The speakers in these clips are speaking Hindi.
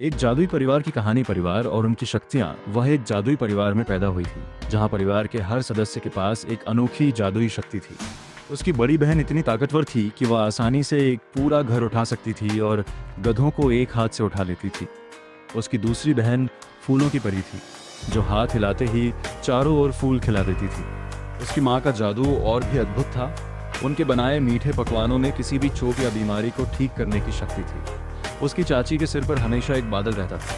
एक जादुई परिवार की कहानी। परिवार और उनकी शक्तियां। वह एक जादुई परिवार में पैदा हुई थी जहां परिवार के हर सदस्य के पास एक अनोखी जादुई शक्ति थी। उसकी बड़ी बहन इतनी ताकतवर थी कि वह आसानी से एक पूरा घर उठा सकती थी और गधों को एक हाथ से उठा लेती थी। उसकी दूसरी बहन फूलों की परी थी जो हाथ हिलाते ही चारों ओर फूल खिला देती थी। उसकी माँ का जादू और भी अद्भुत था। उनके बनाए मीठे पकवानों में किसी भी चोट या बीमारी को ठीक करने की शक्ति थी। उसकी चाची के सिर पर हमेशा एक बादल रहता था।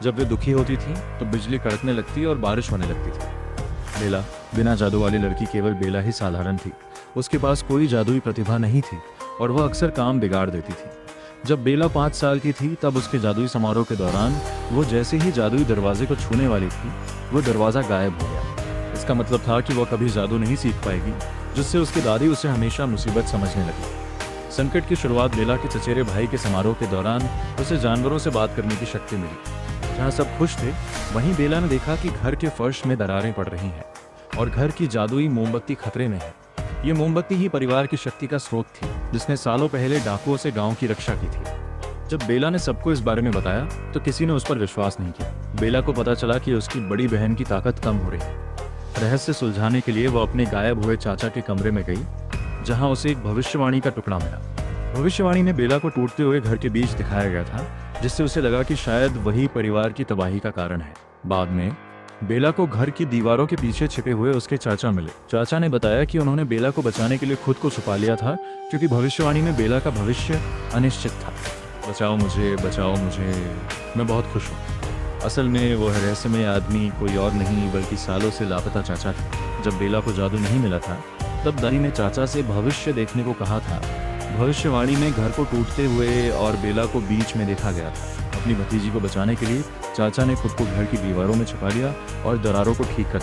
जब वे दुखी होती थी तो बिजली कड़कने लगती और बारिश होने लगती थी। बेला, बिना जादू वाली लड़की, केवल बेला ही साधारण थी। उसके पास कोई जादुई प्रतिभा नहीं थी और वह अक्सर काम बिगाड़ देती थी। जब बेला 5 साल की थी तब उसके जादुई समारोह के दौरान वो जैसे ही जादुई दरवाजे को छूने वाली थी, वो दरवाज़ा गायब हो गया। इसका मतलब था कि वह कभी जादू नहीं सीख पाएगी, जिससे उसकी दादी उसे हमेशा मुसीबत समझने लगी। संकट की शुरुआत बेला के चचेरे भाई के समारोह के दौरान उसे जानवरों से बात करने की शक्ति मिली। जहाँ सब खुश थे, वहीं बेला ने देखा कि घर के फर्श में दरारें पड़ रही हैं और घर की जादुई मोमबत्ती खतरे में है। ये मोमबत्ती ही परिवार की शक्ति का स्रोत थी, जिसने सालों पहले डाकुओं से गांव की रक्षा की थी। जब बेला ने सबको इस बारे में बताया तो किसी ने उस पर विश्वास नहीं किया। बेला को पता चला कि उसकी बड़ी बहन की ताकत कम हो रही है। रहस्य सुलझाने के लिए वो अपने गायब हुए चाचा के कमरे में गई, जहां उसे एक भविष्यवाणी का टुकड़ा मिला। भविष्यवाणी में बेला को टूटते हुए घर के बीच दिखाया गया था, जिससे उसे लगा कि शायद वही परिवार की तबाही का कारण है। बाद में बेला को घर की दीवारों के पीछे छिपे हुए उसके चाचा मिले। चाचा ने बताया कि उन्होंने बेला को बचाने के लिए खुद को छुपा लिया था, क्योंकि भविष्यवाणी में बेला का भविष्य अनिश्चित था। बचाओ मुझे, बचाओ मुझे, मैं बहुत खुश हूँ। असल में वो रहस्यमय आदमी कोई और नहीं बल्कि सालों से लापता चाचा था। जब बेला को जादू नहीं मिला था तब दादी ने चाचा से भविष्य देखने को कहा था। भविष्यवाणी में घर को टूटते हुए और बेला को बीच में देखा गया था। अपनी भतीजी को बचाने के लिए चाचा ने खुद को घर की दीवारों में छिपा लिया और दरारों को ठीक करते